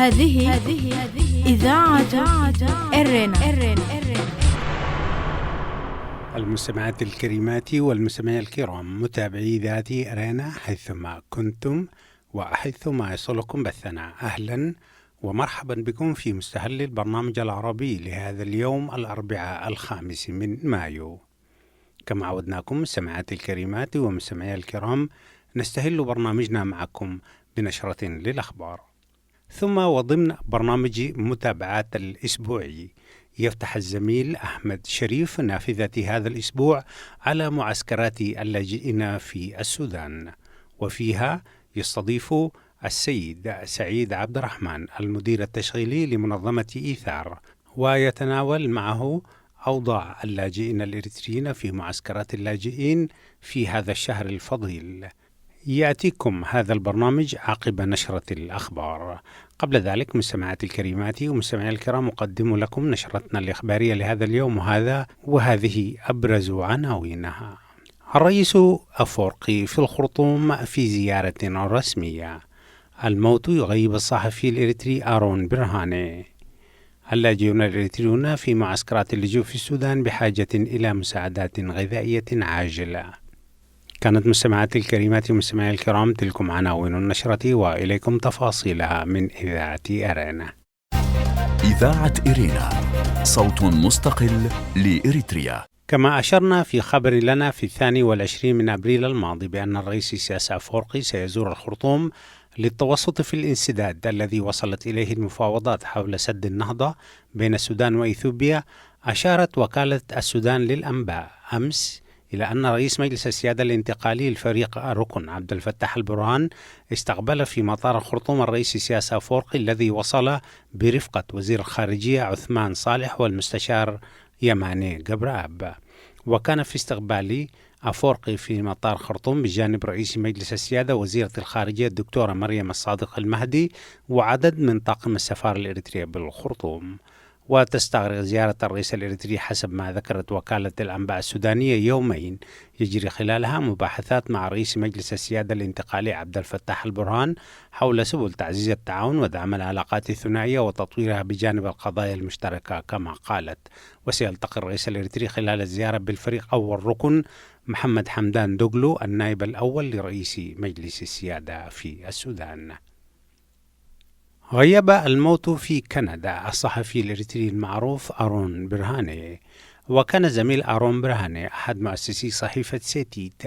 هذه إذاعة إرنا. المستمعات الكريمات والمستمعين الكرام، متابعي ذات إرنا حيثما كنتم وحيثما يصلكم بثنا، أهلا ومرحبا بكم في مستهل البرنامج العربي لهذا اليوم الأربعاء 5 من مايو. كما عودناكم مستمعات الكريمات ومستمعي الكرام، نستهل برنامجنا معكم بنشرة للأخبار، ثم وضمن برنامج متابعات الأسبوعي يفتح الزميل أحمد شريف نافذة هذا الأسبوع على معسكرات اللاجئين في السودان، وفيها يستضيف السيد سعيد عبد الرحمن المدير التشغيلي لمنظمة إيثار، ويتناول معه أوضاع اللاجئين الإريتريين في معسكرات اللاجئين في هذا الشهر الفضيل. يأتيكم هذا البرنامج عقب نشرة الأخبار. قبل ذلك مستمعات الكريمات ومستمعي الكرام، أقدم لكم نشرتنا الإخبارية لهذا اليوم، وهذه أبرز عناوينها. الرئيس أفورقي في الخرطوم في زيارة رسمية. الموت يغيب الصحفي الإريتري آرون برهاني. اللاجئون الإريتريون في معسكرات اللجوء في السودان بحاجة إلى مساعدات غذائية عاجلة. كانت مستمعات الكريمات ومستمعي الكرام تلكم عناوين النشرة، وإليكم تفاصيلها من إذاعة إرنا. إذاعة إرنا، صوت مستقل لإريتريا. كما أشرنا في خبر لنا في 22 من أبريل الماضي بأن الرئيس إسياس أفورقي سيزور الخرطوم للتوسط في الانسداد الذي وصلت إليه المفاوضات حول سد النهضة بين السودان وإثيوبيا، أشارت وكالة السودان للأنباء أمس إلى أن رئيس مجلس السيادة الانتقالي الفريق الركن عبد الفتاح البرهان استقبل في مطار الخرطوم الرئيس إسياس أفورقي الذي وصل برفقة وزير الخارجية عثمان صالح والمستشار يماني قبراب. وكان في استقبال أفورقي في مطار خرطوم بجانب رئيس مجلس السيادة وزيرة الخارجية الدكتورة مريم الصادق المهدي وعدد من طاقم السفارة الإريترية بالخرطوم. وتستغرق زيارة الرئيس الإريتري حسب ما ذكرت وكالة الأنباء السودانية يومين يجري خلالها مباحثات مع رئيس مجلس السيادة الانتقالي عبد الفتاح البرهان حول سبل تعزيز التعاون ودعم العلاقات الثنائية وتطويرها بجانب القضايا المشتركة كما قالت. وسيلتقي الرئيس الإريتري خلال الزيارة بالفريق أول ركن محمد حمدان دوغلو النائب الأول لرئيس مجلس السيادة في السودان. غيب الموت في كندا الصحفي الإريتري المعروف آرون برهاني. وكان زميل آرون برهاني أحد مؤسسي صحيفة سيتيت،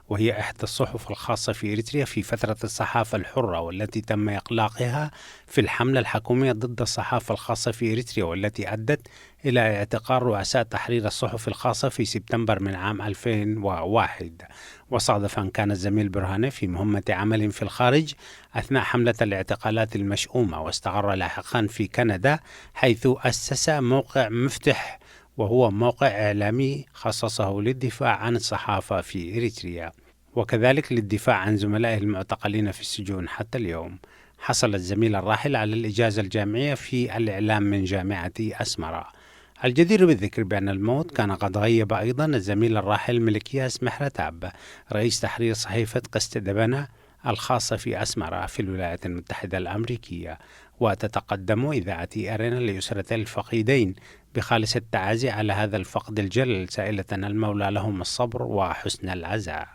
وهي إحدى الصحف الخاصة في إريتريا في فترة الصحافة الحرة، والتي تم إغلاقها في الحملة الحكومية ضد الصحافة الخاصة في إريتريا، والتي أدت إلى اعتقال رؤساء تحرير الصحف الخاصة في سبتمبر من عام 2001. وصادف أن كان الزميل برهاني في مهمة عمل في الخارج أثناء حملة الاعتقالات المشؤومة، واستقر لاحقا في كندا حيث أسس موقع مفتح، وهو موقع إعلامي خصصه للدفاع عن الصحافة في إريتريا وكذلك للدفاع عن زملائه المعتقلين في السجون حتى اليوم. حصل الزميل الراحل على الإجازة الجامعية في الإعلام من جامعة أسمرة. الجدير بالذكر بأن الموت كان قد غيب أيضا الزميل الراحل ملكياس محرتاب رئيس تحرير صحيفة قسط دبنة الخاصة في أسمرة في الولايات المتحدة الأمريكية. وتتقدم إذاعة أرنا لأسرة الفقيدين بخالص التعازي على هذا الفقد الجلل، سائلة المولى لهم الصبر وحسن العزاء.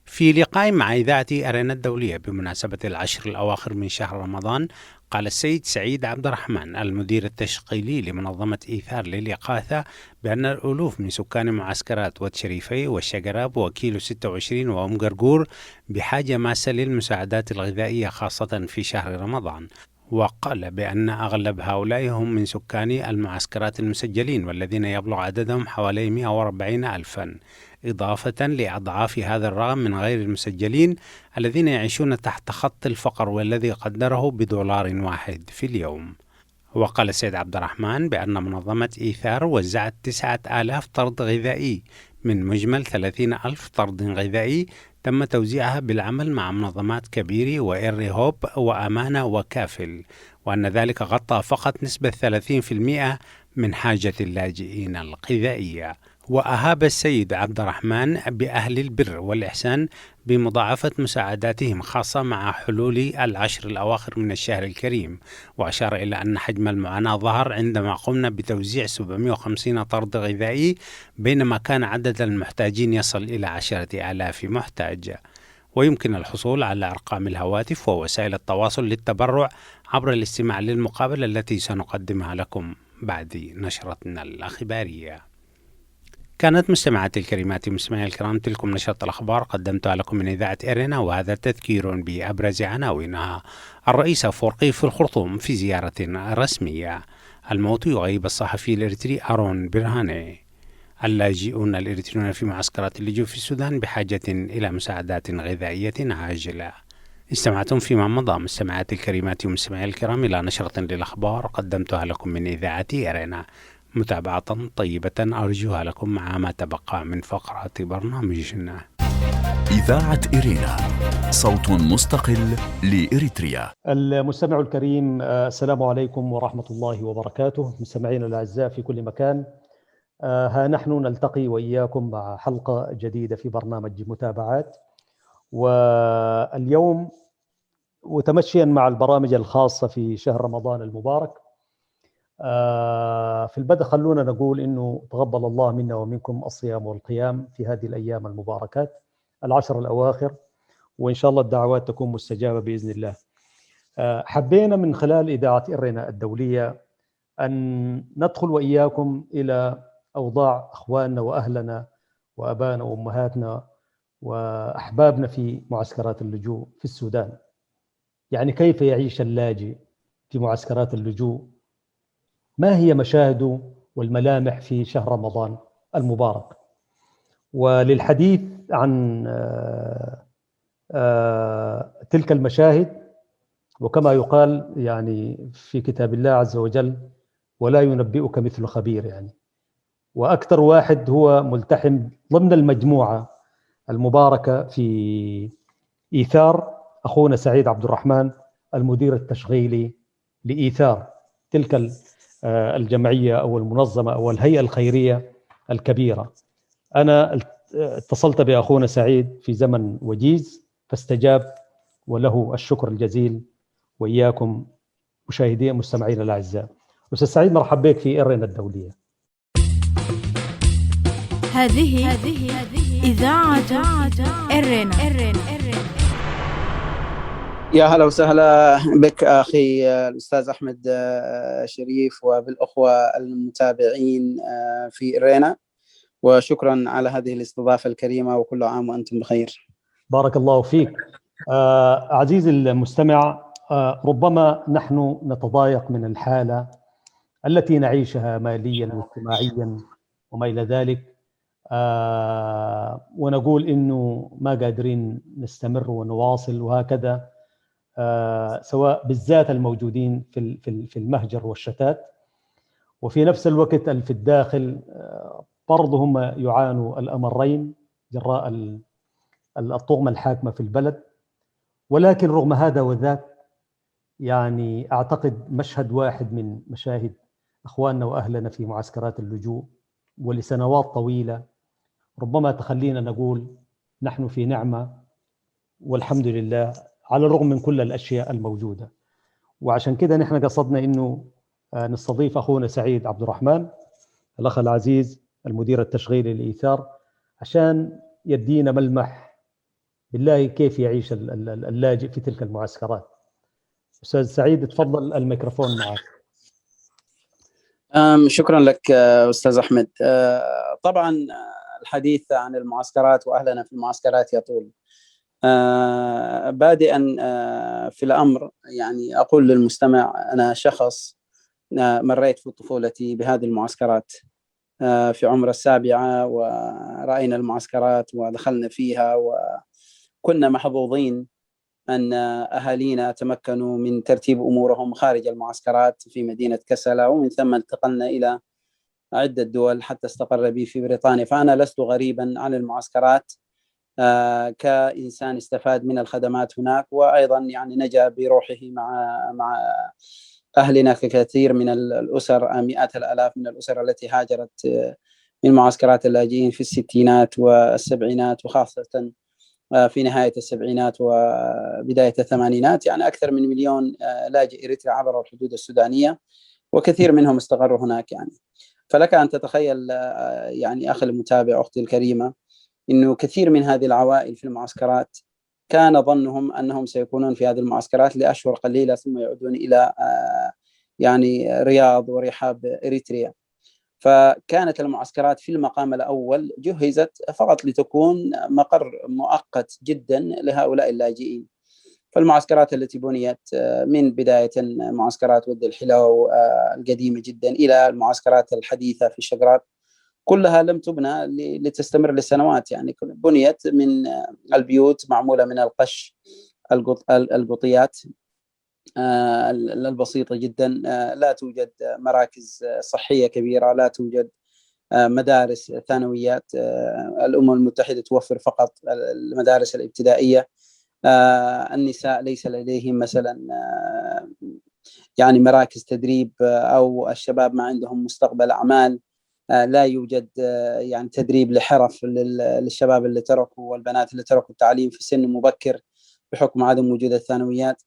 في لقاء مع إذاعة أرنا الدولية بمناسبة العشر الأواخر من شهر رمضان، قال السيد سعيد عبد الرحمن المدير التشغيلي لمنظمة إيثار للإغاثة بأن الألوف من سكان معسكرات واد شريفي والشقراب وكيلو 26 وأم قرقور بحاجة ماسة للمساعدات الغذائية خاصة في شهر رمضان. وقال بأن أغلب هؤلاء هم من سكان المعسكرات المسجلين والذين يبلغ عددهم حوالي 140 ألفا، إضافة لأضعاف هذا الرقم من غير المسجلين الذين يعيشون تحت خط الفقر والذي قدره $1 في اليوم. وقال السيد عبد الرحمن بأن منظمة إيثار وزعت 9,000 طرد غذائي من مجمل 30,000 طرد غذائي تم توزيعها بالعمل مع منظمات كبيرة وإيري هوب وأمانة وكافل، وأن ذلك غطى فقط نسبة 30% من حاجة اللاجئين الغذائية. وأهاب السيد عبد الرحمن بأهل البر والإحسان بمضاعفة مساعداتهم خاصة مع حلول العشر الأواخر من الشهر الكريم، وأشار إلى أن حجم المعاناة ظهر عندما قمنا بتوزيع 750 طرد غذائي، بينما كان عدد المحتاجين يصل إلى 10,000 محتاج. ويمكن الحصول على أرقام الهواتف ووسائل التواصل للتبرع عبر الاستماع للمقابلة التي سنقدمها لكم بعد نشرتنا الأخبارية. كانت مستمعاتي الكريمات ومستمعي الكرام تلكم نشرة الأخبار قدمتها لكم من إذاعة إرينا، وهذا تذكير بأبرز عناوينها. الرئيس أفورقي في الخرطوم في زيارة رسمية. الموت يغيب الصحفي الإريتري آرون برهاني. اللاجئون الإريتريون في معسكرات اللجوء في السودان بحاجة إلى مساعدات غذائية عاجلة. استمعتم فيما مضى مستمعاتي الكريمات ومستمعي الكرام إلى نشرة للأخبار قدمتها لكم من إذاعة إرينا. متابعة طيبة أرجوها لكم مع ما تبقى من فقرات برنامجنا. إذاعة إرينا، صوت مستقل لإريتريا. المستمع الكريم، السلام عليكم ورحمة الله وبركاته. مستمعين الأعزاء في كل مكان، ها نحن نلتقي وإياكم مع حلقة جديدة في برنامج متابعات. واليوم وتمشيا مع البرامج الخاصة في شهر رمضان المبارك، في البدء خلونا نقول إنه تقبل الله منا ومنكم الصيام والقيام في هذه الأيام المباركات العشر الأواخر، وإن شاء الله الدعوات تكون مستجابة بإذن الله. حبينا من خلال إذاعة إرينا الدولية أن ندخل وإياكم إلى أوضاع أخواننا وأهلنا وأبانا وأمهاتنا وأحبابنا في معسكرات اللجوء في السودان. يعني كيف يعيش اللاجئ في معسكرات اللجوء؟ ما هي مشاهده والملامح في شهر رمضان المبارك؟ وللحديث عن تلك المشاهد، وكما يقال يعني في كتاب الله عز وجل: ولا ينبئك مثل خبير. يعني وأكثر واحد هو ملتحم ضمن المجموعة المباركة في إيثار أخونا سعيد عبد الرحمن، المدير التشغيلي لإيثار تلك الجمعية أو المنظمة أو الهيئة الخيرية الكبيرة. أنا اتصلت بأخونا سعيد في زمن وجيز فاستجاب، وله الشكر الجزيل. وإياكم مشاهدين مستمعين الأعزاء، أستاذ سعيد مرحب بك في إرينا الدولية. هذه إذاعة إرينا. يا هلا وسهلا بك أخي الأستاذ أحمد شريف وبالأخوة المتابعين في إرينا، وشكرا على هذه الاستضافة الكريمة، وكل عام وأنتم بخير. بارك الله فيك. عزيزي المستمع، ربما نحن نتضايق من الحالة التي نعيشها ماليا واجتماعيا وما إلى ذلك، ونقول إنه ما قادرين نستمر ونواصل وهكذا، سواء بالذات الموجودين في المهجر والشتات، وفي نفس الوقت في الداخل برضه هم يعانوا الأمرين جراء الطغمة الحاكمة في البلد. ولكن رغم هذا وذاك، يعني أعتقد مشهد واحد من مشاهد أخواننا وأهلنا في معسكرات اللجوء ولسنوات طويلة ربما تخلينا نقول نحن في نعمة والحمد لله على الرغم من كل الأشياء الموجودة. وعشان كده نحن قصدنا إنه نستضيف أخونا سعيد عبد الرحمن الأخ العزيز المدير التشغيلي لإيثار عشان يدينا ملمح بالله كيف يعيش اللاجئ في تلك المعسكرات. أستاذ سعيد تفضل، الميكروفون معك. شكرا لك أستاذ أحمد. طبعا الحديث عن المعسكرات وأهلنا في المعسكرات يطول. بادئا في الأمر، يعني أقول للمستمع أنا شخص مريت في طفولتي بهذه المعسكرات في عمر 7، ورأينا المعسكرات ودخلنا فيها، وكنا محظوظين أن أهالينا تمكنوا من ترتيب أمورهم خارج المعسكرات في مدينة كسلا، ومن ثم انتقلنا إلى عدة دول حتى استقر بي في بريطانيا. فأنا لست غريبا عن المعسكرات كإنسان استفاد من الخدمات هناك، وأيضا يعني نجا بروحه مع أهلنا ككثير من الأسر، مئات الآلاف من الأسر التي هاجرت من معسكرات اللاجئين في الستينات والسبعينات، وخاصة في نهاية السبعينات وبداية الثمانينات، يعني أكثر من 1,000,000 لاجئ إريتري عبروا الحدود السودانية، وكثير منهم استقروا هناك. يعني فلك أن تتخيل يعني أخي المتابع، أختي الكريمة، إنه كثير من هذه العوائل في المعسكرات كان ظنهم أنهم سيكونون في هذه المعسكرات لأشهر قليلة ثم يعودون إلى يعني رياض ورحاب إريتريا. فكانت المعسكرات في المقام الأول جهزت فقط لتكون مقر مؤقت جدا لهؤلاء اللاجئين. فالمعسكرات التي بنيت من بداية معسكرات ود الحلو القديمة جدا إلى المعسكرات الحديثة في الشقراط، كلها لم تبنى لتستمر لسنوات. يعني بنيت من البيوت معمولة من القش، القطيات البسيطة جدا، لا توجد مراكز صحية كبيرة، لا توجد مدارس ثانويات. الأمم المتحدة توفر فقط المدارس الابتدائية. النساء ليس لديهم مثلا يعني مراكز تدريب، أو الشباب ما عندهم مستقبل أعمال. لا يوجد يعني تدريب لحرف للشباب اللي تركوا والبنات اللي تركوا التعليم في سن مبكر بحكم عدم وجود الثانويات.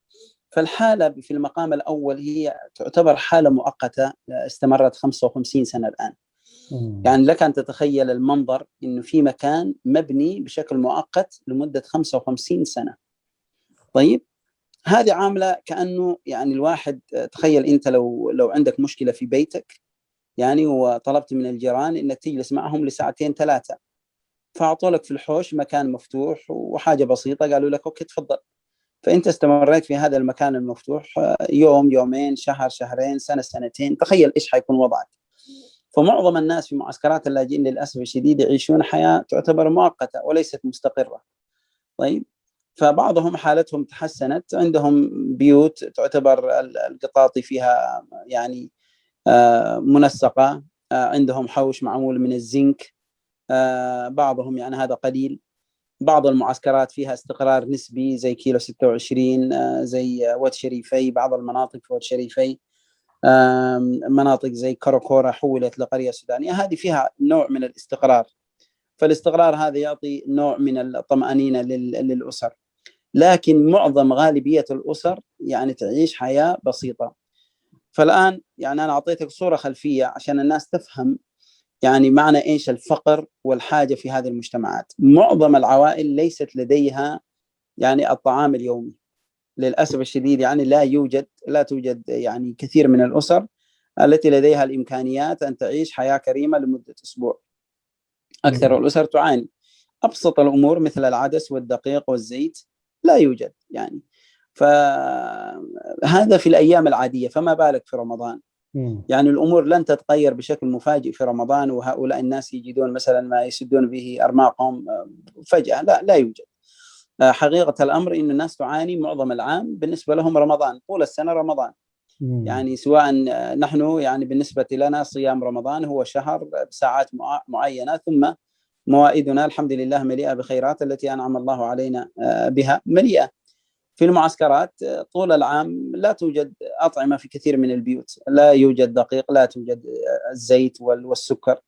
فالحالة في المقام الأول هي تعتبر حالة مؤقتة استمرت 55 سنة الآن. يعني لك أن تتخيل المنظر، إنه في مكان مبني بشكل مؤقت لمدة 55 سنة. طيب هذه عاملة كأنه يعني الواحد، تخيل أنت لو عندك مشكلة في بيتك يعني، وطلبت من الجيران إنك تجلس معهم لساعتين 3، فأعطوا لك في الحوش مكان مفتوح وحاجة بسيطة، قالوا لك أوكي تفضل. فأنت استمريت في هذا المكان المفتوح يوم، يومين، شهر، شهرين، سنة، سنتين، تخيل إيش حيكون وضعك. فمعظم الناس في معسكرات اللاجئين للأسف الشديد يعيشون حياة تعتبر مؤقتة وليست مستقرة. طيب فبعضهم حالتهم تحسنت، عندهم بيوت تعتبر القطاطي فيها يعني منسقة، عندهم حوش معمول من الزنك، بعضهم يعني هذا قليل. بعض المعسكرات فيها استقرار نسبي زي كيلو 26، زي ود شريفي، بعض المناطق في ود شريفي، مناطق زي كاروكورا حولت لقرية سودانية، هذه فيها نوع من الاستقرار. فالاستقرار هذا يعطي نوع من الطمأنينة للأسر. لكن معظم غالبية الأسر يعني تعيش حياة بسيطة. فالآن يعني أنا أعطيتك صورة خلفية عشان الناس تفهم يعني معنى إيش الفقر والحاجة في هذه المجتمعات. معظم العوائل ليست لديها يعني الطعام اليومي للأسف الشديد. يعني لا توجد يعني كثير من الأسر التي لديها الإمكانيات أن تعيش حياة كريمة لمدة أسبوع. أكثر الأسر تعاني. أبسط الأمور مثل العدس والدقيق والزيت لا يوجد يعني. فهذا في الأيام العادية، فما بالك في رمضان. يعني الأمور لن تتغير بشكل مفاجئ في رمضان وهؤلاء الناس يجدون مثلا ما يسدون به أرماقهم فجأة. لا يوجد. حقيقة الأمر إن الناس تعاني معظم العام، بالنسبة لهم رمضان طول السنة رمضان. يعني سواء نحن يعني بالنسبة لنا صيام رمضان هو شهر بساعات معينة، ثم موائدنا الحمد لله مليئة بخيرات التي أنعم الله علينا بها مليئة. في المعسكرات طول العام لا توجد أطعمة في كثير من البيوت، لا يوجد دقيق، لا توجد الزيت والسكر.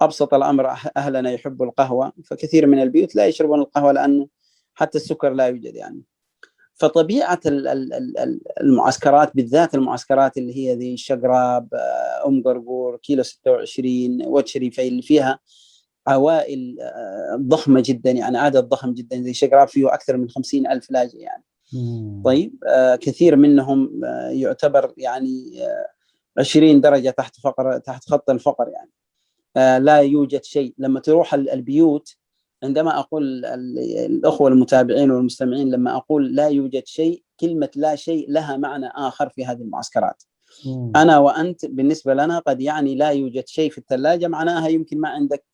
أبسط الأمر أهلنا يحبوا القهوة، فكثير من البيوت لا يشربون القهوة لأنه حتى السكر لا يوجد يعني. فطبيعة المعسكرات بالذات المعسكرات اللي هي ذي الشقراب، قرقور، كيلو 26، ود شريفي، اللي فيها عوائل ضخمة جدا يعني عدد ضخم جدا، زي شقراب فيه أكثر من 50,000 لاجئ يعني. طيب كثير منهم يعتبر يعني 20 درجة تحت خط الفقر يعني. لا يوجد شيء. لما تروح البيوت، عندما أقول الأخوة المتابعين والمستمعين، لما أقول لا يوجد شيء، كلمة لا شيء لها معنى آخر في هذه المعسكرات. أنا وأنت بالنسبة لنا قد يعني لا يوجد شيء في الثلاجة، معناها يمكن ما عندك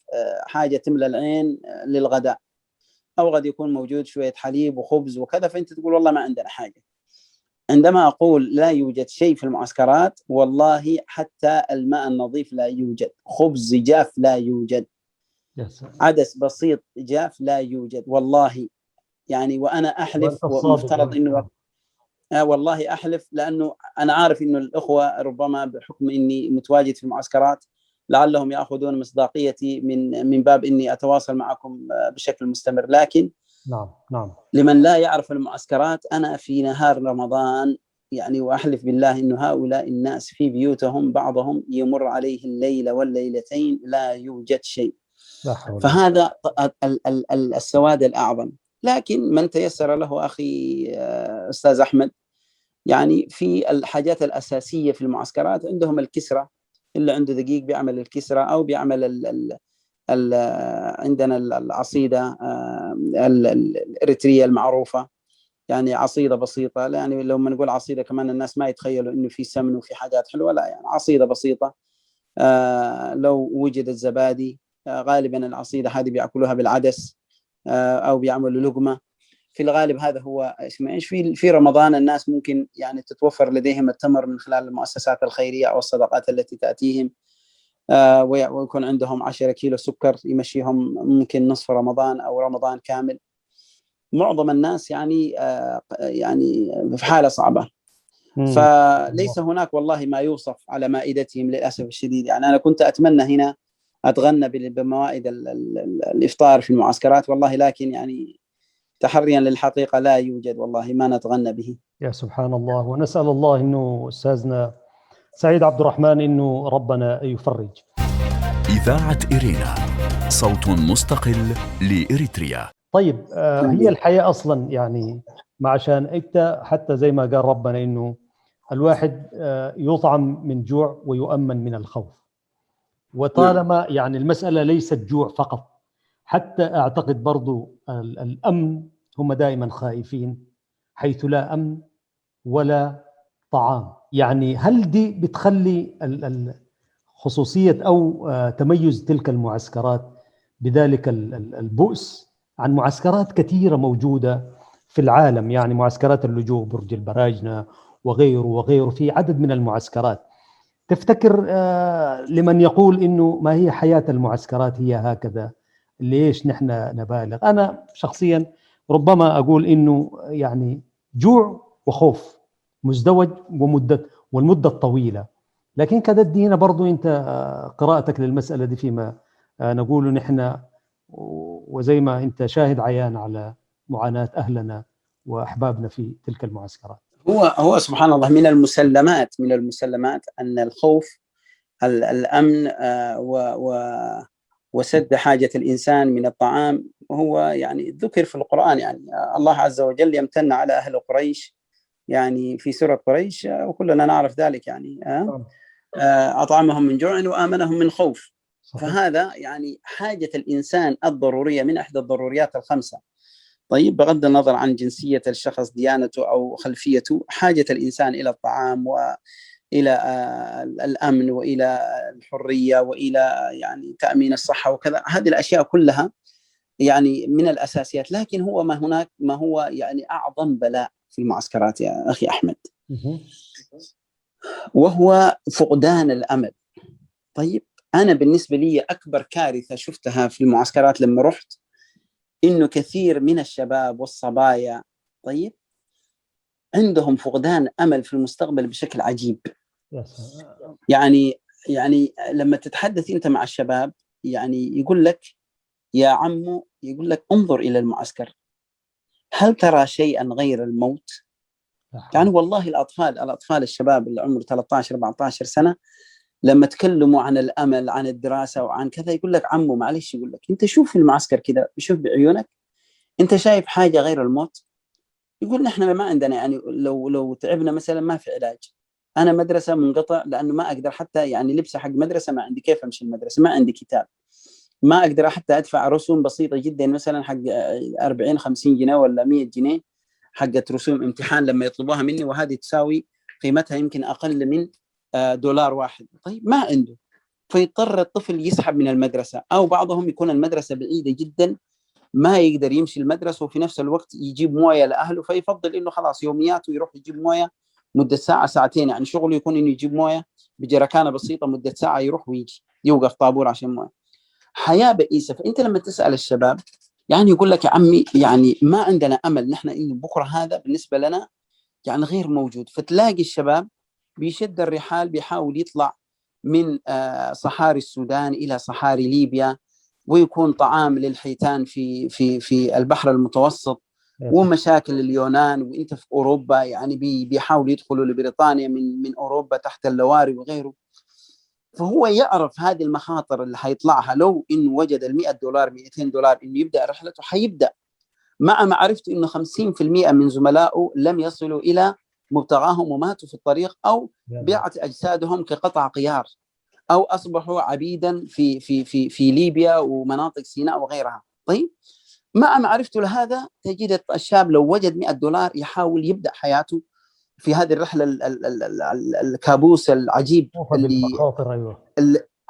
حاجة تملى العين للغداء، أو قد يكون موجود شوية حليب وخبز وكذا، فأنت تقول والله ما عندنا حاجة. عندما أقول لا يوجد شيء في المعسكرات، والله حتى الماء النظيف لا يوجد، خبز جاف لا يوجد، عدس بسيط جاف لا يوجد والله يعني. وأنا أحلف ومفترض إنه والله أحلف، لأنه أنا عارف إنه الأخوة ربما بحكم إني متواجد في المعسكرات لعلهم يأخذون مصداقيتي من باب إني أتواصل معكم بشكل مستمر. لكن نعم لمن لا يعرف المعسكرات، أنا في نهار رمضان يعني وأحلف بالله إنه هؤلاء الناس في بيوتهم بعضهم يمر عليه الليلة والليلتين لا يوجد شيء، فهذا السواد الأعظم. لكن من تيسر له أخي أستاذ أحمد، يعني في الحاجات الأساسية في المعسكرات عندهم الكسرة، اللي عنده دقيق بيعمل الكسرة أو بيعمل عندنا العصيدة الإريترية المعروفة، يعني عصيدة بسيطة. يعني لو ما نقول عصيدة كمان الناس ما يتخيلوا إنه في سمن وفي حاجات حلوة، لا، يعني عصيدة بسيطة. لو وجدت زبادي، غالبا العصيدة هذه بيأكلوها بالعدس أو بيعملوا لقمة في الغالب. هذا هو اسمه إيش. في رمضان الناس ممكن يعني تتوفر لديهم التمر من خلال المؤسسات الخيرية أو الصدقات التي تأتيهم، ويكون عندهم 10 كيلو سكر يمشيهم ممكن نصف رمضان أو رمضان كامل. معظم الناس يعني في حالة صعبة، فليس هناك والله ما يوصف على مائدتهم للأسف الشديد. يعني أنا كنت أتمنى هنا أتغنى بموائد الإفطار في المعسكرات والله، لكن يعني تحريا للحقيقة لا يوجد والله ما نتغنى به. يا سبحان الله. ونسأل الله إنه أستاذنا سعيد عبد الرحمن إنه ربنا يفرج. إذاعة إرينا، صوت مستقل لإريتريا. طيب هي الحياة أصلا يعني عشان أنت حتى زي ما قال ربنا إنه الواحد يطعم من جوع ويؤمن من الخوف، وطالما يعني المسألة ليست جوع فقط، حتى أعتقد برضو الأمن هم دائما خائفين، حيث لا أمن ولا طعام. يعني هل دي بتخلي خصوصية أو تميز تلك المعسكرات بذلك البؤس عن معسكرات كثيرة موجودة في العالم؟ يعني معسكرات اللجوء، برج البراجنة وغيره في عدد من المعسكرات. تفتكر لمن يقول إنه ما هي حياة المعسكرات هي هكذا، ليش نحن نبالغ؟ أنا شخصيا ربما أقول إنه يعني جوع وخوف مزدوج والمدة الطويلة. لكن كده دينا برضو أنت قراءتك للمسألة دي فيما نقول نحن، وزي ما أنت شاهد عيان على معاناة أهلنا وأحبابنا في تلك المعسكرات. هو سبحان الله من المسلمات أن الخوف الأمن وسد حاجة الإنسان من الطعام هو يعني ذكر في القرآن. يعني الله عز وجل يمتن على أهل قريش يعني في سورة قريش، وكلنا نعرف ذلك، يعني أطعمهم من جوع وآمنهم من خوف. فهذا يعني حاجة الإنسان الضرورية من إحدى الضروريات الخمسة. طيب بغض النظر عن جنسية الشخص، ديانته أو خلفيته، حاجة الإنسان إلى الطعام وإلى الأمن وإلى الحرية وإلى يعني تأمين الصحة وكذا، هذه الأشياء كلها يعني من الأساسيات. لكن هو ما هو يعني أعظم بلاء في المعسكرات يا أخي أحمد، وهو فقدان الأمل. طيب أنا بالنسبة لي أكبر كارثة شفتها في المعسكرات لما رحت إنه كثير من الشباب والصبايا طيب عندهم فقدان أمل في المستقبل بشكل عجيب. يعني لما تتحدث أنت مع الشباب يعني يقول لك يا عمو، يقول لك انظر إلى المعسكر، هل ترى شيئا غير الموت؟ يعني والله الأطفال الشباب اللي عمره 13-14 سنة لما تكلموا عن الأمل عن الدراسة وعن كذا يقول لك عمو معلش، يقول لك أنت شوف المعسكر كذا، شوف بعيونك، أنت شايف حاجة غير الموت؟ يقول نحن ما عندنا، يعني لو تعبنا مثلا ما في علاج. أنا مدرسة منقطع لأنه ما أقدر حتى يعني لبسة حق مدرسة ما عندي، كيف أمشي المدرسة؟ ما عندي كتاب، ما أقدر حتى أدفع رسوم بسيطة جدا مثلا حق 40-50 جنيه ولا 100 جنيه حقة رسوم امتحان لما يطلبوها مني، وهذه تساوي قيمتها يمكن أقل من $1. طيب ما عنده، فيضطر الطفل يسحب من المدرسة، أو بعضهم يكون المدرسة بعيدة جدا ما يقدر يمشي المدرسة، وفي نفس الوقت يجيب موية لأهله، فيفضل إنه خلاص يومياته يروح يجيب موية مدة ساعة ساعتين. يعني شغله يكون إنه يجيب موية بجركانة بسيطة مدة ساعة، يروح ويجي يوقف طابور عشان موية. حياة بئيسة. فأنت لما تسأل الشباب يعني يقول لك يا عمي يعني ما عندنا أمل، نحن إنه بكرة هذا بالنسبة لنا يعني غير موجود. فتلاقي الشباب بيشد الرحال بيحاول يطلع من صحاري السودان إلى صحاري ليبيا، ويكون طعام للحيتان في البحر المتوسط، ومشاكل اليونان، وانت في اوروبا يعني بيحاولوا يدخلوا لبريطانيا من اوروبا تحت اللواري وغيره. فهو يعرف هذه المخاطر اللي حيطلعها لو انه وجد $100 $200 انه يبدا رحلته، حيبدا مع معرفته انه 50% من زملائه لم يصلوا الى مبتغاهم وماتوا في الطريق، او بيعت اجسادهم كقطع غيار، او اصبحوا عبيدا في ليبيا ومناطق سيناء وغيرها. طيب مع معرفته لهذا تجد الشاب لو وجد $100 يحاول يبدا حياته في هذه الرحله الكابوس العجيب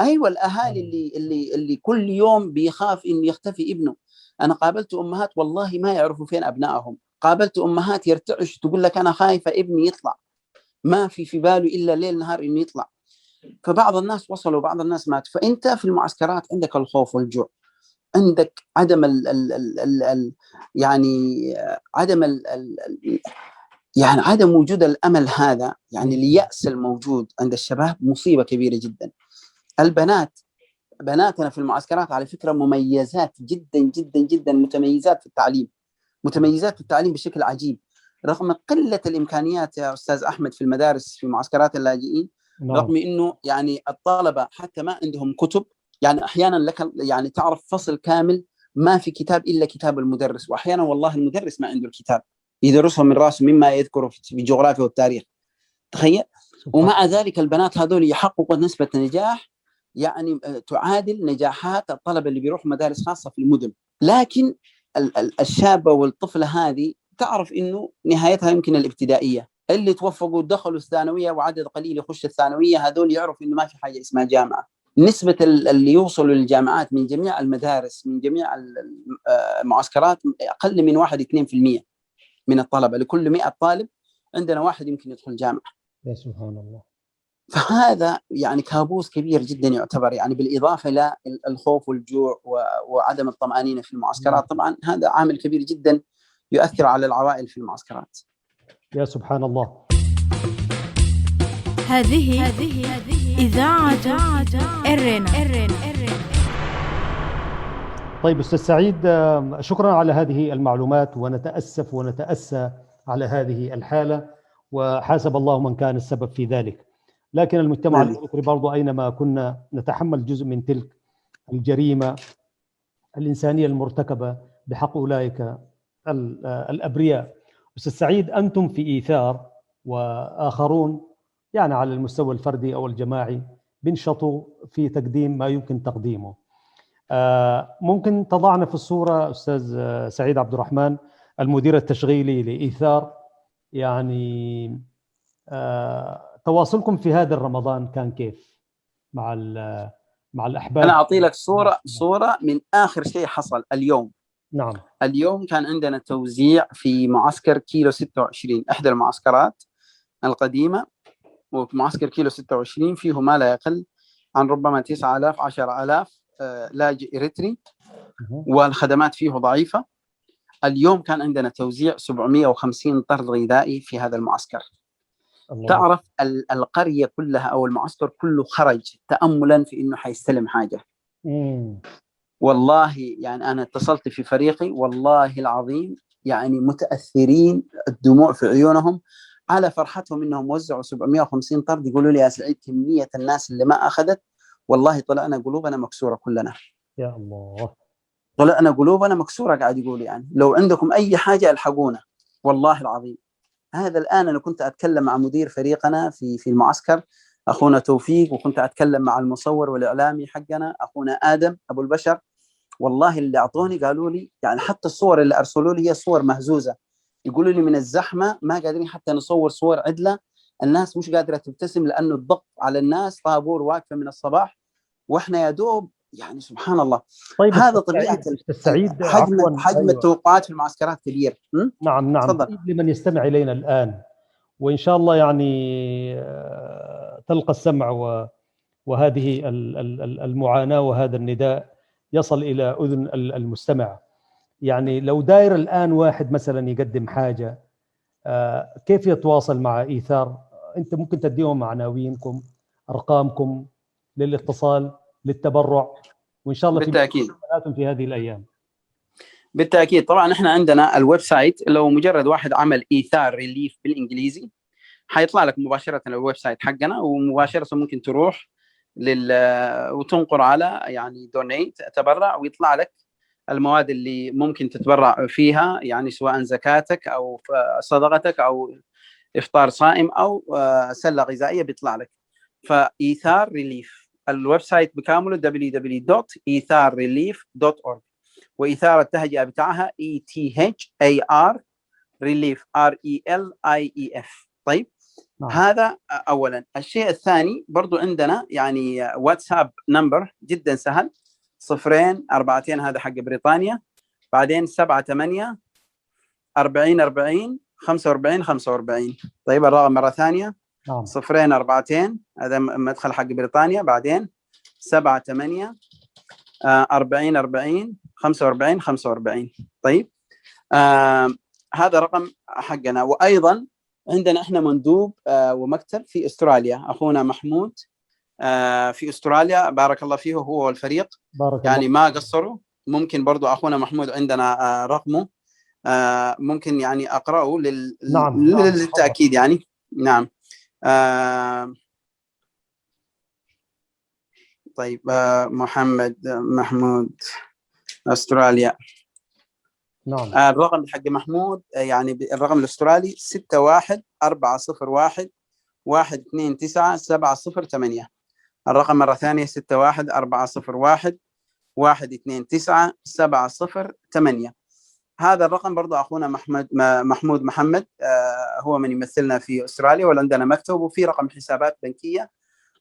ايوه الاهالي اللي كل يوم بيخاف انه يختفي ابنه. انا قابلت امهات والله ما يعرفوا فين ابنائهم، قابلت امهات يرتعش تقول لك انا خايفه ابني يطلع، ما في باله الا ليل نهار انه يطلع. فبعض الناس وصلوا وبعض الناس ماتوا. فانت في المعسكرات عندك الخوف والجوع، عندك عدم يعني عدم وجود الامل. هذا يعني اليأس الموجود عند الشباب مصيبه كبيره جدا. بناتنا في المعسكرات على فكره مميزات جدا جدا جدا، متميزات في التعليم بشكل عجيب، رغم قله الامكانيات يا استاذ احمد في المدارس في معسكرات اللاجئين. رغم انه يعني الطلبه حتى ما عندهم كتب، يعني احيانا لك يعني تعرف فصل كامل ما في كتاب الا كتاب المدرس، واحيانا والله المدرس ما عنده الكتاب يدرسهم من راسه مما يذكره في الجغرافيا والتاريخ، تخيل. ومع ذلك البنات هذول يحققوا نسبه نجاح يعني تعادل نجاحات الطلبه اللي بيروحوا مدارس خاصه في المدن. لكن الشابه والطفله هذه تعرف انه نهايتها يمكن الابتدائيه، اللي توفقوا دخلوا الثانويه وعدد قليل يخش الثانويه، هذول يعرفوا انه ما في حاجه اسمها جامعه. نسبه اللي يوصلوا للجامعات من جميع المدارس من جميع المعسكرات اقل من 1-2% من الطلبه، لكل 100 طالب عندنا واحد يمكن يدخل جامعه. يا سبحان الله. فهذا يعني كابوس كبير جدا يعتبر، يعني بالاضافه الى الخوف والجوع وعدم الطمانينه في المعسكرات. طبعا هذا عامل كبير جدا يؤثر على العوائل في المعسكرات. يا سبحان الله. هذه إذاعة إرنا. طيب أستاذ سعيد، شكرا على هذه المعلومات، ونتأسف ونتأسى على هذه الحالة، وحاسب الله من كان السبب في ذلك. لكن المجتمع الإريتري برضو أينما كنا نتحمل جزء من تلك الجريمة الإنسانية المرتكبة بحق أولئك الأبرياء. أستاذ سعيد، أنتم في إيثار وآخرون يعني على المستوى الفردي أو الجماعي بنشطوا في تقديم ما يمكن تقديمه. ممكن تضعنا في الصورة أستاذ سعيد عبد الرحمن المدير التشغيلي لإيثار، يعني تواصلكم في هذا الرمضان كان كيف مع الأحباب؟ أنا أعطي لك صورة من آخر شيء حصل اليوم. نعم. اليوم كان عندنا توزيع في معسكر كيلو 26، إحدى المعسكرات القديمة، ومعسكر كيلو 26 فيه ما لا يقل عن ربما 9000 10,000 لاجئ إريتري، والخدمات فيه ضعيفة. اليوم كان عندنا توزيع 750 طرد غذائي في هذا المعسكر. الله. تعرف القرية كلها أو المعسكر كله خرج تأملا في إنه حيستلم حاجة. والله يعني أنا اتصلت في فريقي والله العظيم يعني متأثرين، الدموع في عيونهم على فرحتهم إنهم وزعوا 750 طرد. يقولوا لي يا سعيد كمية الناس اللي ما أخذت والله طلعنا قلوبنا مكسورة كلنا. يا الله، طلعنا قلوبنا مكسورة. قاعد يقول يعني لو عندكم أي حاجة الحقونا والله العظيم. هذا الآن أنا كنت أتكلم مع مدير فريقنا في المعسكر أخونا توفيق، وكنت أتكلم مع المصور والإعلامي حقنا أخونا آدم أبو البشر. والله اللي أعطوني قالوا لي يعني حتى الصور اللي أرسلوا لي هي صور مهزوزة. يقولوا لي من الزحمة ما قادرين حتى نصور صور عدلة، الناس مش قادرة تبتسم لأنه الضغط على الناس، طابور واقفة من الصباح وإحنا يا دوب يعني سبحان الله. طيب هذا طبيعة السعيد، حجم التوقعات في المعسكرات كبير. نعم. طيب لمن يستمع إلينا الآن وإن شاء الله يعني تلقى السمع وهذه المعاناة وهذا النداء يصل إلى أذن المستمع، يعني لو داير الآن واحد مثلا يقدم حاجة، كيف يتواصل مع إيثار؟ أنت ممكن تديهم عناوينكم، أرقامكم، للاتصال، للتبرع، وإن شاء الله بالتأكيد في هذه الأيام. بالتأكيد. طبعا احنا عندنا الويب سايت، لو مجرد واحد عمل إيثار ريليف بالإنجليزي حيطلع لك مباشرة الويب سايت حقنا، ومباشرة ممكن تروح وتنقر على يعني دونيت، تبرع، ويطلع لك المواد اللي ممكن تتبرع فيها، يعني سواء زكاتك أو صدقتك أو إفطار صائم أو سلة غذائية بيطلع لك. فإيثار ريليف الويب سايت بكامله www.etharrelief.org، وإثار التهجئة بتاعها ETHAR Relief RELIEF. طيب هذا أولا. الشيء الثاني برضو عندنا يعني واتساب نمبر جدا سهل، 0242 هذا حق بريطانيا، بعدين 78 40 40 45 45. طيب الرقم مرة ثانية 0242 هذا مدخل حق بريطانيا، بعدين 78 40 40 45 45. طيب هذا رقم حقنا. وأيضا عندنا احنا مندوب ومكتب في استراليا، اخونا محمود في استراليا، بارك الله فيه هو والفريق، يعني ما قصروا. ممكن برضو اخونا محمود عندنا رقمه، ممكن يعني اقراه للتاكيد يعني. نعم. طيب محمود استراليا. نعم. الرقم حق محمود يعني الرقم الاسترالي 61401 129 708. الرقم مرة ثانية 61401 129 708. هذا الرقم برضو أخونا محمود محمد هو من يمثلنا في أستراليا، وعندنا مكتب وفي رقم حسابات بنكية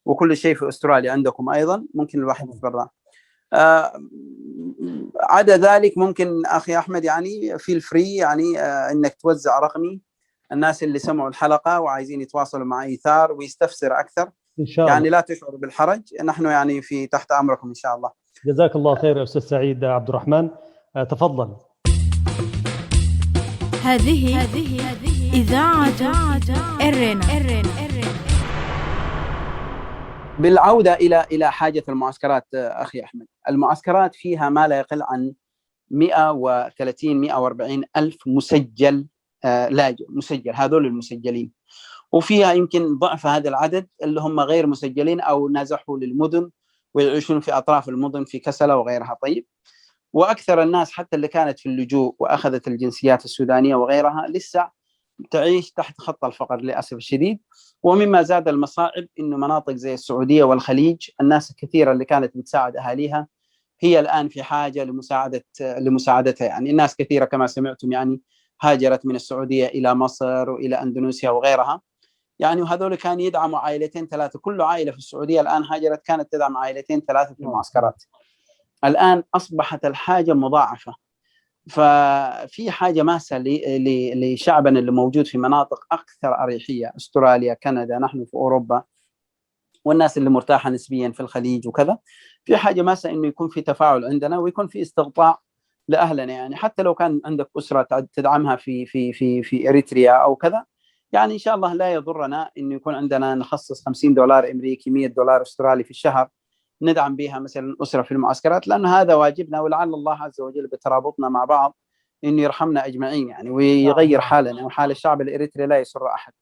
وكل شيء في أستراليا عندكم أيضا، ممكن الواحد يتبرع. عدا ذلك ممكن أخي أحمد يعني في الفري يعني إنك توزع رقمي، الناس اللي سمعوا الحلقة وعايزين يتواصلوا مع إيثار ويستفسر أكثر إن شاء الله. يعني لا تشعروا بالحرج، نحن يعني في تحت أمركم إن شاء الله. جزاك الله خير يا أستاذ سعيد عبد الرحمن، تفضل. هذه إذاعة إرنا. بالعودة إلى حاجة المعسكرات أخي أحمد، المعسكرات فيها ما لا يقل عن 130-140 ألف مسجل لاجئ مسجل، هذول المسجلين، وفيها يمكن ضعف هذا العدد اللي هم غير مسجلين أو نازحوا للمدن ويعيشون في أطراف المدن في كسلة وغيرها. طيب وأكثر الناس حتى اللي كانت في اللجوء وأخذت الجنسيات السودانية وغيرها لسه تعيش تحت خط الفقر للأسف الشديد. ومما زاد المصاعب إنه مناطق زي السعودية والخليج الناس الكثيرة اللي كانت بتساعد أهاليها هي الآن في حاجة لمساعدتها. يعني الناس كثيرة كما سمعتم يعني هاجرت من السعودية إلى مصر وإلى أندونيسيا وغيرها يعني، وهذول كانوا يدعموا عائلتين ثلاثة، كل عائلة في السعودية الآن هاجرت كانت تدعم عائلتين ثلاثة في المعسكرات. الآن أصبحت الحاجة مضاعفة، ففي حاجة ماسة لشعبنا اللي موجود في مناطق أكثر أريحية، أستراليا، كندا، نحن في أوروبا، والناس اللي مرتاحة نسبيا في الخليج وكذا، في حاجة ماسة إنه يكون في تفاعل عندنا ويكون في استقطاع لأهلنا. يعني حتى لو كان عندك أسرة تدعمها في إريتريا أو كذا، يعني إن شاء الله لا يضرنا إنه يكون عندنا نخصص $50 أمريكي $100 أسترالي في الشهر ندعم بها مثلا أسرة في المعسكرات، لأن هذا واجبنا، ولعل الله عز وجل بترابطنا مع بعض إنه يرحمنا أجمعين يعني ويغير حالنا وحال الشعب الإريتري لا يسر أحد.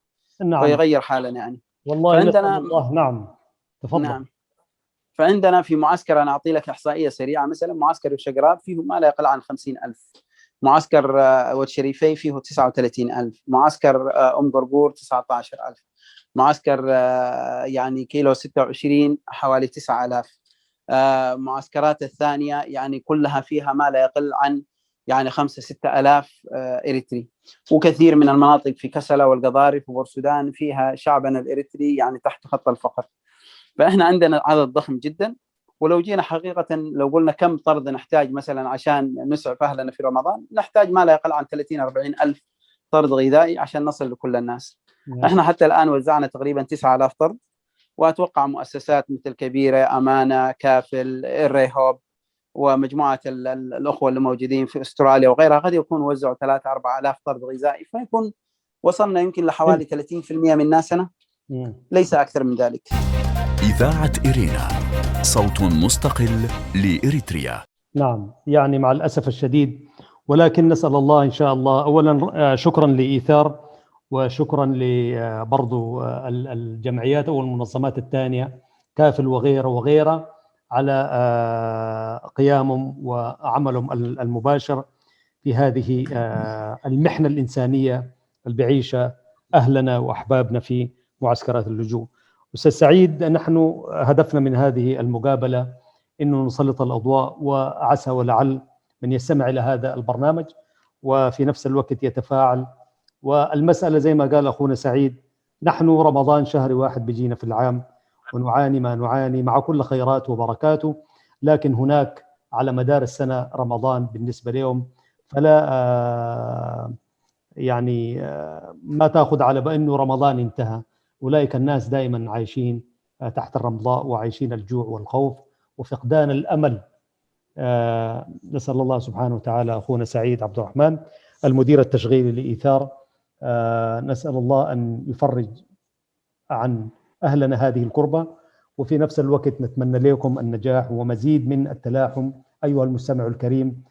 نعم. ويغير حالنا يعني. والله عندنا الله. نعم تفضل. نعم. فعندنا في معسكر، أنا أعطي لك إحصائية سريعة، مثلا معسكر الشقراب فيه ما لا يقل عن 50,000، معسكر والشريفي فيه 39,000، معسكر أم قرقور 19,000، معسكر يعني كيلو 26 حوالي 9,000. معسكرات الثانية يعني كلها فيها ما لا يقل عن يعني 5-6,000 إريتري، وكثير من المناطق في كسلة والقضارف وبورسودان فيها شعبنا الإريتري يعني تحت خط الفقر. فإحنا عندنا عدد ضخم جدا، ولو جينا حقيقة لو قلنا كم طرد نحتاج مثلا عشان نسعف أهلنا في رمضان، نحتاج ما لا يقل عن 30-40 ألف طرد غذائي عشان نصل لكل الناس. احنا حتى الآن وزعنا تقريبا 9,000 طرد، وأتوقع مؤسسات مثل كبيرة، أمانة، كافل، الريهوب ومجموعة الأخوة اللي موجودين في أستراليا وغيرها قد يكون وزعوا 3-4 آلاف طرد غذائي، فيكون وصلنا يمكن لحوالي 30% من ناسنا، ليس أكثر من ذلك. إذاعة إرينا، صوت مستقل لإريتريا. نعم، يعني مع الأسف الشديد، ولكن نسأل الله إن شاء الله. أولا شكرا لإيثار، وشكرا لبرضو الجمعيات أو المنظمات الثانية كافل وغيرها وغيرها على قيامهم وعملهم المباشر في هذه المحنة الإنسانية اللي بعيشها أهلنا وأحبابنا في معسكرات اللجوء. أستاذ سعيد، نحن هدفنا من هذه المقابلة إنه نسلط الأضواء، وعسى ولعل من يستمع إلى هذا البرنامج وفي نفس الوقت يتفاعل. والمسألة زي ما قال أخونا سعيد، نحن رمضان شهر واحد بيجينا في العام، ونعاني ما نعاني مع كل خيراته وبركاته، لكن هناك على مدار السنة رمضان بالنسبة لهم، فلا يعني ما تأخذ على بأنه رمضان انتهى. أولئك الناس دائما عايشين تحت الرمضاء، وعايشين الجوع والخوف وفقدان الأمل. نسأل الله سبحانه وتعالى. أخونا سعيد عبد الرحمن المدير التشغيلي لإيثار، نسأل الله أن يفرج عن أهلنا هذه الكربة، وفي نفس الوقت نتمنى لكم النجاح ومزيد من التلاحم. أيها المستمع الكريم،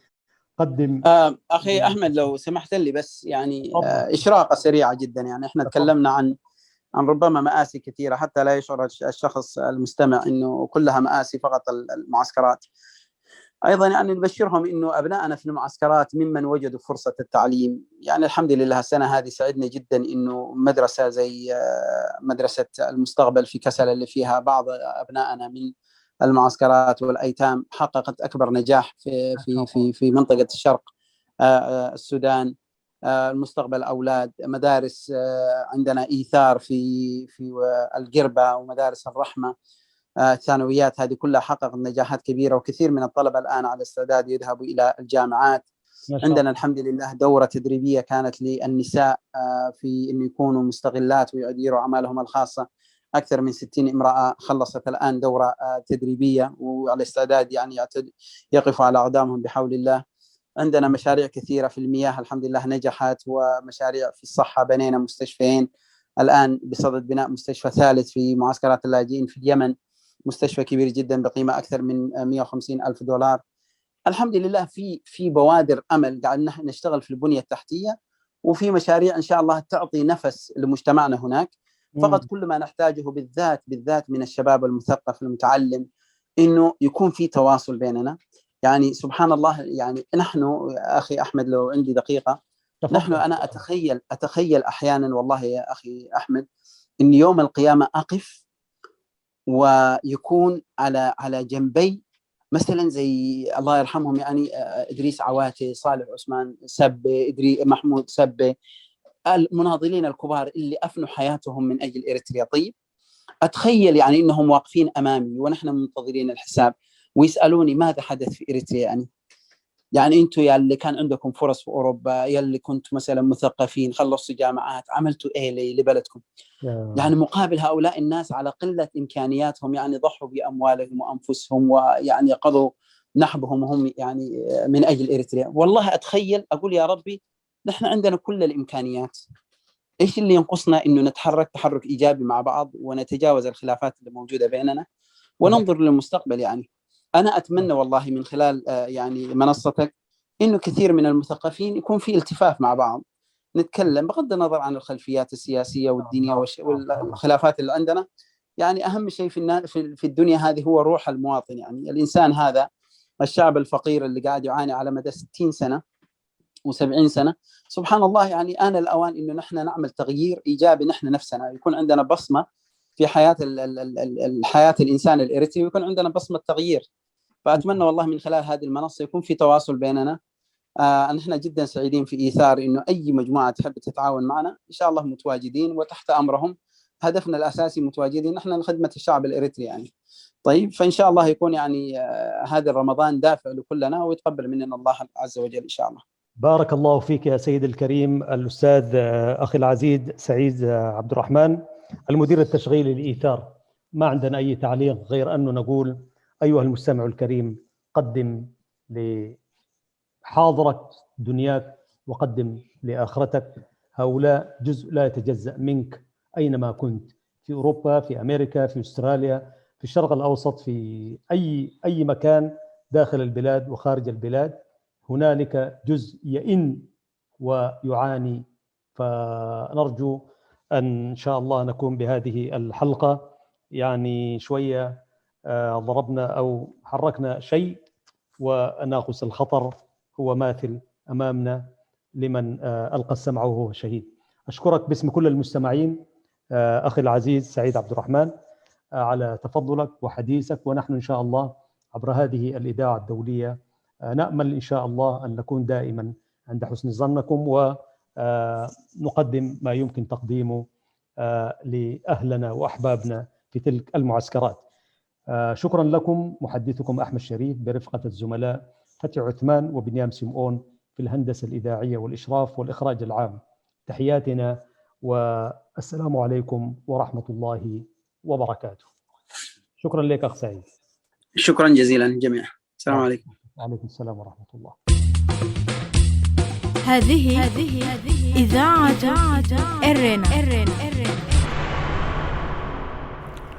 قدم أخي أحمد لو سمحت لي بس يعني إشراقة سريعة جدا. يعني إحنا تكلمنا عن ربما مآسي كثيرة حتى لا يشعر الشخص المستمع إنه كلها مآسي فقط المعسكرات. أيضا يعني نبشرهم إنه أبنائنا في المعسكرات ممن وجدوا فرصة التعليم. يعني الحمد لله السنة هذه سعدنا جدا إنه مدرسة زي مدرسة المستقبل في كسل اللي فيها بعض أبنائنا من المعسكرات والأيتام حققت أكبر نجاح في منطقة الشرق السودان. المستقبل أولاد، مدارس عندنا إيثار في القربة ومدارس الرحمة، الثانويات هذه كلها حققت نجاحات كبيرة، وكثير من الطلبة الآن على استعداد يذهبوا إلى الجامعات. عندنا الحمد لله دورة تدريبية كانت للنساء في أن يكونوا مستغلات ويديروا أعمالهم الخاصة. أكثر من 60 امرأة خلصت الآن دورة تدريبية وعلى استعداد يعني يقفوا على أقدامهم بحول الله. عندنا مشاريع كثيرة في المياه الحمد لله نجحت، ومشاريع في الصحة، بنينا مستشفيين الآن بصدد بناء مستشفى ثالث في معسكرات اللاجئين في اليمن، مستشفى كبير جدا بقيمة أكثر من 150,000 دولار. الحمد لله في بوادر أمل قاعد نشتغل في البنية التحتية، وفي مشاريع إن شاء الله تعطي نفس لمجتمعنا هناك. فقط كل ما نحتاجه بالذات من الشباب المثقف المتعلم إنه يكون في تواصل بيننا. يعني سبحان الله، يعني نحن أخي أحمد لو عندي دقيقة، نحن أنا أتخيل أحيانا والله يا أخي أحمد إن يوم القيامة أقف ويكون على جنبي مثلا زي الله يرحمهم يعني إدريس عواتي، صالح عثمان سبة، محمود سبة، المناضلين الكبار اللي أفنوا حياتهم من أجل إريتريا. طيب أتخيل يعني إنهم واقفين أمامي ونحن منتظرين الحساب، ويسألوني ماذا حدث في إريتريا. يعني أنتوا يا اللي كان عندكم فرص في أوروبا، يا اللي كنتوا مثلا مثقفين خلصتوا جامعات، عملتوا إيه لبلدكم؟ يعني مقابل هؤلاء الناس على قلة إمكانياتهم يعني ضحوا بأموالهم وأنفسهم، ويعني قضوا نحبهم هم يعني من أجل إريتريا. والله أتخيل أقول يا ربي نحن عندنا كل الإمكانيات، إيش اللي ينقصنا؟ إنه نتحرك تحرك إيجابي مع بعض ونتجاوز الخلافات اللي موجودة بيننا وننظر للمستقبل. يعني أنا أتمنى والله من خلال يعني منصتك إنه كثير من المثقفين يكون في التفاف مع بعض، نتكلم بغض النظر عن الخلفيات السياسية والدينية والخلافات اللي عندنا. يعني أهم شيء في الدنيا هذه هو روح المواطن. يعني الإنسان هذا، الشعب الفقير اللي قاعد يعاني على مدى 60 سنة و70 سنة، سبحان الله، يعني آن الأوان إنه نحن نعمل تغيير إيجابي نحن نفسنا، يكون عندنا بصمة في حياة الحياة الإنسان الإريتري، ويكون عندنا بصمة تغيير. فأتمنى والله من خلال هذه المنصة يكون في تواصل بيننا. نحن جدا سعيدين في إيثار إنه أي مجموعة تحب تتعاون معنا إن شاء الله متواجدين وتحت أمرهم. هدفنا الأساسي متواجدين نحن لخدمة الشعب الإريتري يعني. طيب فإن شاء الله يكون يعني هذا رمضان دافع لكلنا ويتقبل مننا الله عز وجل إن شاء الله. بارك الله فيك يا سيد الكريم الأستاذ أخي العزيز سعيد عبد الرحمن المدير التشغيلي لإيثار. ما عندنا أي تعليق غير أنه نقول أيها المستمع الكريم، قدم لحاضرك دنياك وقدم لآخرتك. هؤلاء جزء لا يتجزأ منك أينما كنت، في أوروبا، في أمريكا، في أستراليا، في الشرق الأوسط، في أي مكان داخل البلاد وخارج البلاد، هنالك جزء يئن ويعاني. فنرجو أن شاء الله نكون بهذه الحلقة يعني شوية ضربنا أو حركنا شيء، وناقص الخطر هو ماثل أمامنا لمن ألقى السمع وهو شهيد. أشكرك باسم كل المستمعين أخي العزيز سعيد عبد الرحمن على تفضلك وحديثك، ونحن إن شاء الله عبر هذه الإذاعة الدولية نأمل إن شاء الله أن نكون دائما عند حسن ظنكم، ونقدم ما يمكن تقديمه لأهلنا وأحبابنا في تلك المعسكرات. شكرا لكم، محدثكم أحمد شريف برفقة الزملاء فتحي عثمان وبنيام سمعون في الهندسة الإذاعية والإشراف والإخراج العام. تحياتنا والسلام عليكم ورحمة الله وبركاته. شكرا لك أخ سعيد. شكرا جزيلا جميعا. السلام عليكم. وعليكم السلام ورحمة الله. هذه إذاعة إرنا.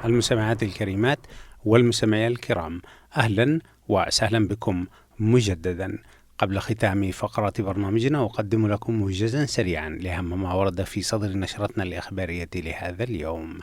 المستمعات الكريمات والمستمعين الكرام، أهلا وسهلا بكم مجددا. قبل ختام فقرة برنامجنا أقدم لكم موجزا سريعا لأهم ما ورد في صدر نشرتنا الإخبارية لهذا اليوم.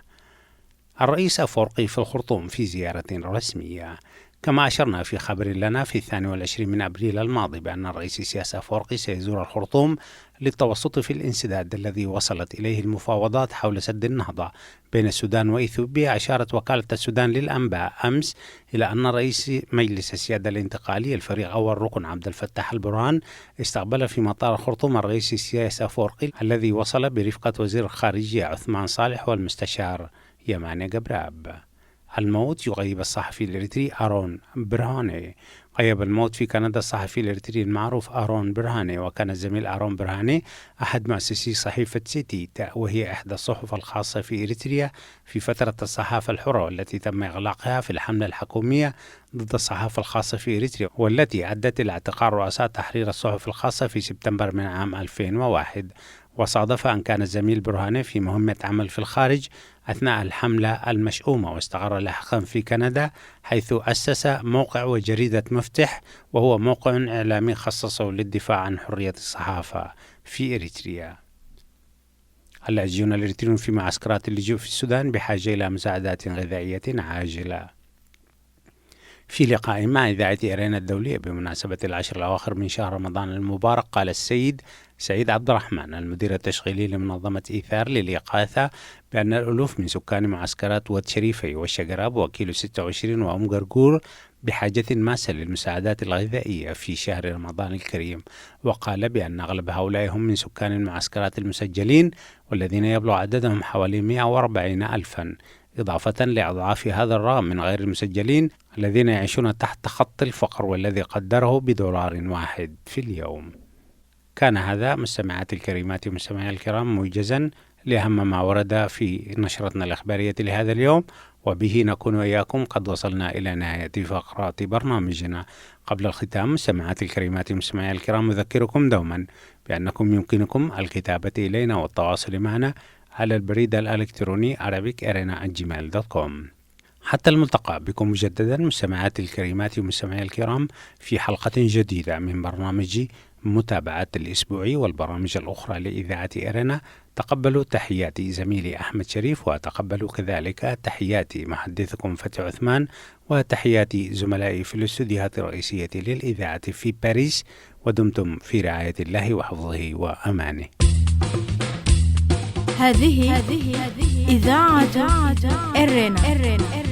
الرئيس أفورقي في الخرطوم في زيارة رسمية. كما أشرنا في خبر لنا في 22 من أبريل الماضي بأن الرئيس إسياس أفورقي سيزور الخرطوم للتوسط في الانسداد الذي وصلت إليه المفاوضات حول سد النهضة بين السودان وإثيوبيا. أشارت وكالة السودان للأنباء أمس إلى أن رئيس مجلس السيادة الانتقالي الفريق أول ركن عبد الفتاح البرهان استقبل في مطار الخرطوم الرئيس إسياس أفورقي الذي وصل برفقة وزير الخارجية عثمان صالح والمستشار يماني جبراب. الموت يغيب الصحفي الإريتري آرون برهاني. غيب الموت في كندا الصحفي الإريتري المعروف آرون برهاني، وكان الزميل آرون برهاني أحد مؤسسي صحيفة سيتي، وهي إحدى الصحف الخاصة في إريتريا في فترة الصحافة الحرة، والتي تم إغلاقها في الحملة الحكومية ضد الصحافة الخاصة في إريتريا، والتي أدت إلى اعتقال رؤساء تحرير الصحف الخاصة في سبتمبر من عام 2001. وصادف أن كان الزميل برهاني في مهمة عمل في الخارج أثناء الحملة المشؤومة، واستقر لاحقا في كندا حيث أسس موقع وجريدة مفتح، وهو موقع إعلامي خصصه للدفاع عن حرية الصحافة في إريتريا. اللاجئون الإريتريون في معسكرات اللجوء في السودان بحاجة إلى مساعدات غذائية عاجلة. في لقاء مع إذاعة إرنا الدولية بمناسبة العشر الأواخر من شهر رمضان المبارك، قال السيد سعيد عبد الرحمن المدير التشغيلي لمنظمة إيثار للإغاثة بأن الألوف من سكان معسكرات واد شريفي والشقراب وكيلو 26 وأم قرقور بحاجة ماسة للمساعدات الغذائية في شهر رمضان الكريم. وقال بأن أغلب هؤلاء هم من سكان المعسكرات المسجلين والذين يبلغ عددهم حوالي 140 ألفا، إضافة لأضعاف هذا الرقم من غير المسجلين الذين يعيشون تحت خط الفقر والذي قدره $1 في اليوم. كان هذا مستمعات الكريمات ومستمعي الكرام موجزا لأهم ما ورد في نشرتنا الإخبارية لهذا اليوم، وبه نكون وإياكم قد وصلنا إلى نهاية فقرة برنامجنا. قبل الختام مستمعات الكريمات ومستمعي الكرام أذكركم دوما بأنكم يمكنكم الكتابة إلينا والتواصل معنا على البريد الإلكتروني arabic@gmail.com. حتى الملتقى بكم مجددا مستمعات الكريمات ومستمعي الكرام في حلقة جديدة من برنامج متابعة الأسبوعي والبرامج الأخرى لإذاعة إرنا. تقبلوا تحياتي زميلي أحمد شريف، وتقبلوا كذلك تحياتي محدثكم فتحي عثمان، وتحياتي زملائي في الاستوديوهات الرئيسية للإذاعة في باريس، ودمتم في رعاية الله وحفظه وأمانه. هذه إذاعة إرنا.